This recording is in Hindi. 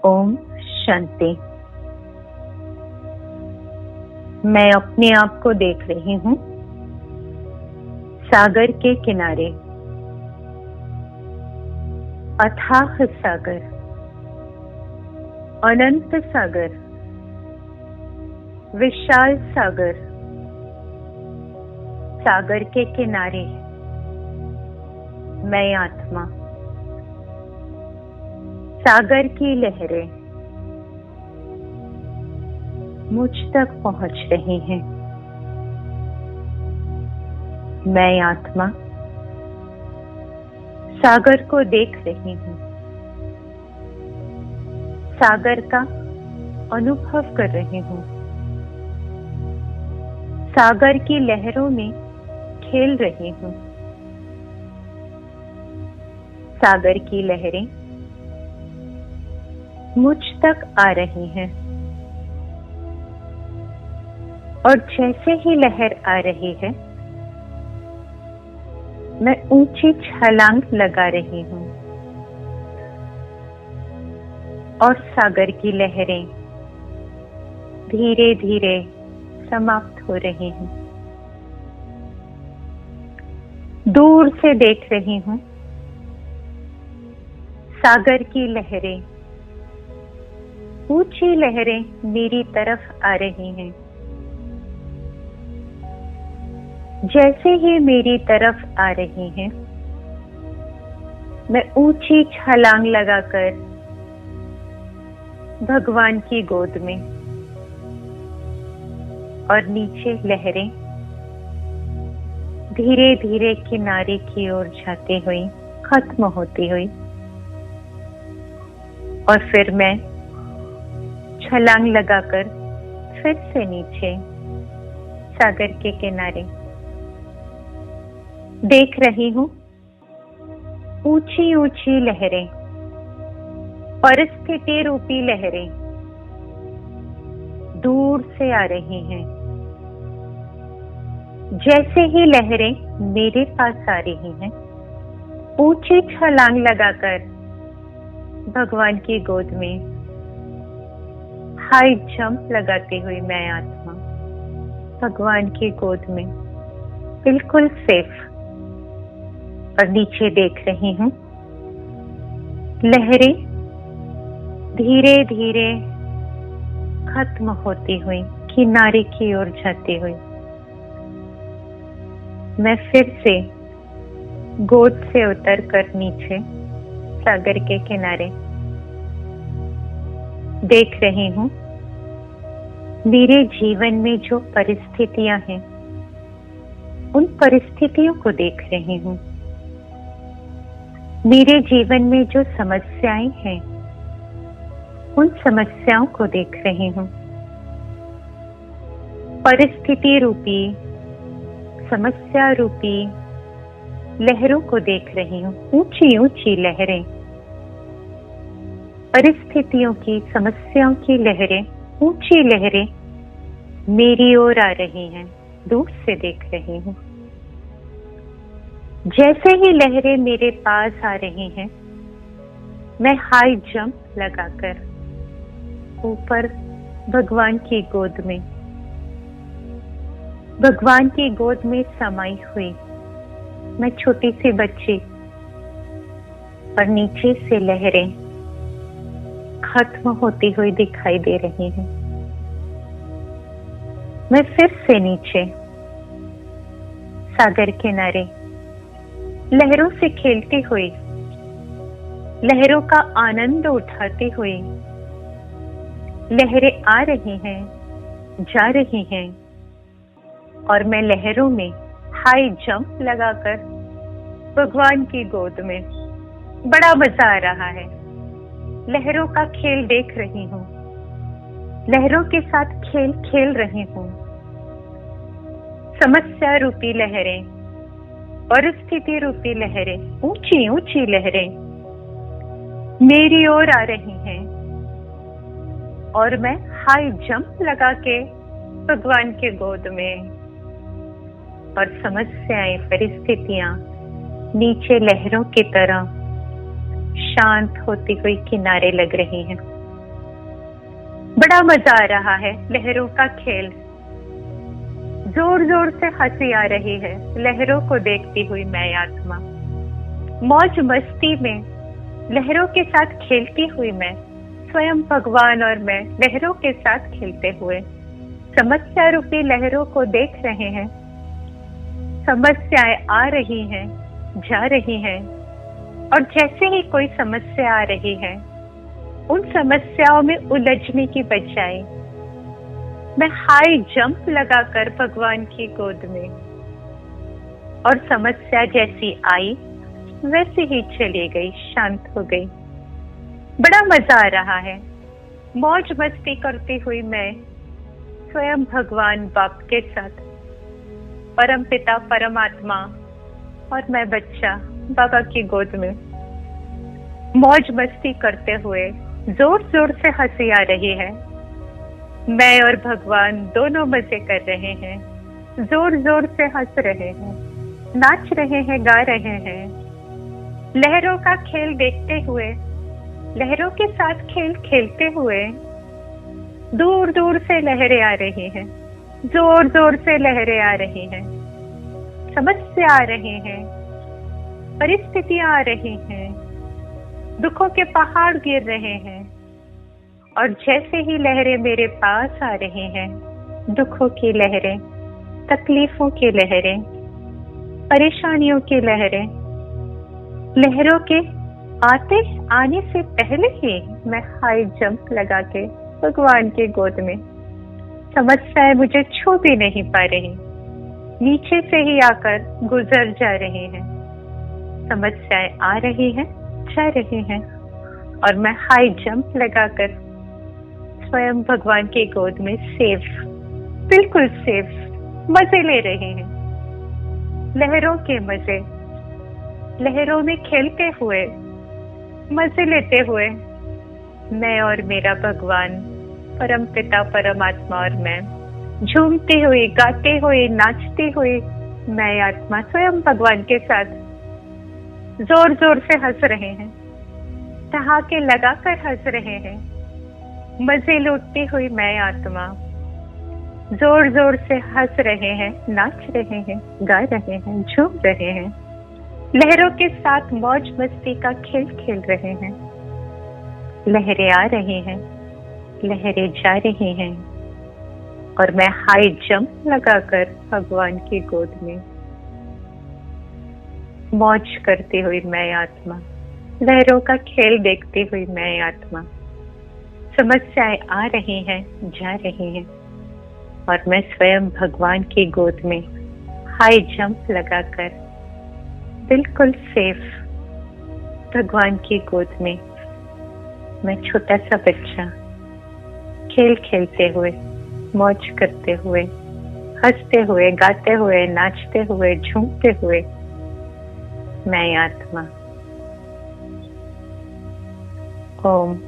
ओम शांति। मैं अपने आप को देख रही हूँ सागर के किनारे। अथाह सागर, अनंत सागर, विशाल सागर। सागर के किनारे मैं आत्मा। सागर की लहरें मुझ तक पहुंच रही हैं। मैं आत्मा सागर को देख रही हूँ, सागर का अनुभव कर रही हूँ, सागर की लहरों में खेल रही हूँ। सागर की लहरें मुझ तक आ रही हैं और जैसे ही लहर आ रही है मैं ऊंची छलांग लगा रही हूँ और सागर की लहरें धीरे धीरे समाप्त हो रही हैं। दूर से देख रही हूँ सागर की लहरें, ऊंची लहरें मेरी तरफ आ रही हैं। जैसे ही मेरी तरफ आ रही हैं मैं ऊंची छलांग लगाकर भगवान की गोद में, और नीचे लहरें धीरे धीरे किनारे की ओर जाती हुई खत्म होती हुई, और फिर मैं छलांग लगाकर फिर से नीचे सागर के किनारे देख रही हूँ ऊंची ऊंची लहरें, परिस्थिति रूपी लहरें दूर से आ रही हैं। जैसे ही लहरें मेरे पास आ रही हैं, ऊंची छलांग लगाकर भगवान की गोद में हाई जंप लगाती हुई मैं आत्मा भगवान की गोद में बिल्कुल सेफ, और नीचे देख रही हूँ लहरें धीरे धीरे खत्म होती हुई किनारे की ओर जाती हुई। मैं फिर से गोद से उतरकर नीचे सागर के किनारे देख रही हूँ मेरे जीवन में जो परिस्थितियां हैं उन परिस्थितियों को देख रही हूँ। मेरे जीवन में जो समस्याएं हैं उन समस्याओं को देख रही हूँ। परिस्थिति रूपी, समस्या रूपी लहरों को देख रही हूँ। ऊंची ऊंची लहरें, परिस्थितियों की, समस्याओं की लहरें, ऊंची लहरें मेरी ओर आ रही हैं। दूर से देख रही हूँ। जैसे ही लहरें मेरे पास आ रही हैं मैं हाई जंप लगाकर ऊपर भगवान की गोद में, भगवान की गोद में समाई हुई मैं छोटी सी बच्ची, और नीचे से लहरें खत्म होती हुई दिखाई दे रही हैं। मैं फिर से नीचे सागर किनारे लहरों से खेलती हुई, लहरों का आनंद उठाती हुई, लहरें आ रही हैं, जा रही हैं, और मैं लहरों में हाई जंप लगाकर भगवान की गोद में, बड़ा मजा आ रहा है। लहरों का खेल देख रही हूँ, लहरों के साथ खेल खेल रही हूँ। समस्या रूपी लहरें, परिस्थिति रूपी लहरें, ऊंची ऊंची लहरें मेरी ओर आ रही हैं, और मैं हाई जंप लगा के भगवान के गोद में, और समस्याएं, परिस्थितियां नीचे लहरों की तरह शांत होती हुई किनारे लग रही हैं। बड़ा मजा आ रहा है लहरों का खेल। जोर जोर से हंसी आ रही है लहरों को देखती हुई मैं आत्मा। मौज मस्ती में लहरों के साथ खेलती हुई मैं, स्वयं भगवान और मैं लहरों के साथ खेलते हुए समस्या रूपी लहरों को देख रहे हैं। समस्याएं आ रही हैं, जा रही हैं, और जैसे ही कोई समस्या आ रही है उन समस्याओं में उलझने की बजाय मैं हाई जंप लगाकर भगवान की गोद में, और समस्या जैसी आई वैसे ही चली गई, शांत हो गई। बड़ा मजा आ रहा है मौज मस्ती करती हुई मैं, स्वयं भगवान बाप के साथ, परम पिता परमात्मा और मैं बच्चा बाबा की गोद में मौज मस्ती करते हुए जोर जोर से हंसी आ रही है। मैं और भगवान दोनों मजे कर रहे हैं, जोर जोर से हंस रहे हैं, नाच रहे हैं, गा रहे हैं, लहरों का खेल देखते हुए, लहरों के साथ खेल खेलते हुए। दूर दूर से लहरें आ रही हैं, जोर जोर से लहरें आ रही हैं, समस्या आ रही हैं, परिस्थितियां आ रही हैं, दुखों के पहाड़ गिर रहे हैं, और जैसे ही लहरें मेरे पास आ रही हैं, दुखों की लहरें, तकलीफों की लहरें, परेशानियों की लहरें, लहरों के आने से पहले ही मैं हाई जंप लगा के भगवान की गोद में, समस्याएं मुझे छू भी नहीं पा रही, नीचे से ही आकर गुजर जा रही हैं। समस्याएं आ रही हैं, जा रही हैं, और मैं हाई जंप लगाकर स्वयं भगवान की गोद में सेफ, बिल्कुल सेफ मजे ले रहे हैं। लहरों के मजे, लहरों में खेलते हुए, मजे लेते हुए मैं और मेरा भगवान परम पिता परमात्मा और मैं झूमती हुई, गाते हुए, नाचती हुई मैं आत्मा स्वयं भगवान के साथ जोर जोर से हंस रहे हैं, ठहाके लगाकर हंस रहे हैं। मजे लूटती हुई मैं आत्मा जोर जोर से हंस रहे हैं, नाच रहे हैं, गा रहे हैं, झूम रहे हैं, लहरों के साथ मौज मस्ती का खेल खेल रहे हैं। लहरें आ रही हैं, लहरें जा रही हैं, और मैं हाई जंप लगाकर भगवान की गोद में मौज करती हुई मैं आत्मा, लहरों का खेल देखती हुई मैं आत्मा। समस्याएं आ रही हैं, जा रही हैं, और मैं स्वयं भगवान की गोद में हाई जंप लगाकर बिल्कुल सेफ भगवान की गोद में मैं छोटा सा बच्चा खेल खेलते हुए, मौज करते हुए, हंसते हुए, गाते हुए, नाचते हुए, झूमते हुए मैं आत्मा। ओम।